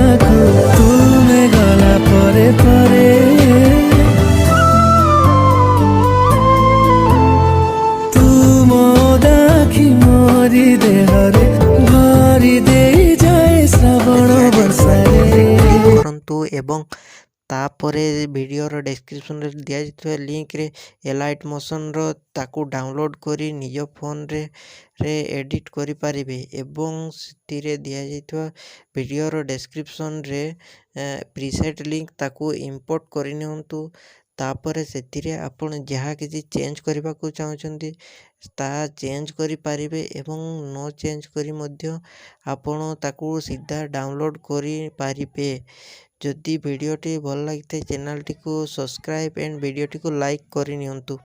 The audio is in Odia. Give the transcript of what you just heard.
ପାଖକୁ ତୁମେ ଗଲା ପରେ ପରେ ତୁମ ଆଖି ମୋରି ଦେହରେ ଭରି ଦେଇଯାଏ ଶ୍ରାବଣ ବର୍ଷାରେ। କରନ୍ତୁ ଏବଂ ତାପରେ ଭିଡ଼ିଓର ଡେସ୍କ୍ରିପସନ୍ରେ ଦିଆଯାଇଥିବା ଲିଙ୍କରେ ଏଲାଇଟ୍ ମୋସନ୍ର ତାକୁ ଡାଉନଲୋଡ଼୍ କରି ନିଜ ଫୋନ୍ରେ ଏଡ଼ିଟ୍ କରିପାରିବେ ଏବଂ ସେଥିରେ ଦିଆଯାଇଥିବା ଭିଡ଼ିଓର ଡେସ୍କ୍ରିପସନ୍ରେ ପ୍ରିସେଟ୍ ଲିଙ୍କ ତାକୁ ଇମ୍ପୋର୍ଟ କରିନିଅନ୍ତୁ। ତାପରେ ସେଥିରେ ଆପଣ ଯାହା କିଛି ଚେଞ୍ଜ କରିବାକୁ ଚାହୁଁଛନ୍ତି ତାହା ଚେଞ୍ଜ କରିପାରିବେ ଏବଂ ନ ଚେଞ୍ଜ କରି ମଧ୍ୟ ଆପଣ ତାକୁ ସିଧା ଡାଉନଲୋଡ଼୍ କରିପାରିବେ। ଯଦି ଭିଡ଼ିଓଟି ଭଲ ଲାଗିଥାଏ ଚ୍ୟାନେଲଟିକୁ ସବସ୍କ୍ରାଇବ୍ ଏଣ୍ଡ ଭିଡ଼ିଓଟିକୁ ଲାଇକ୍ କରିନିଅନ୍ତୁ।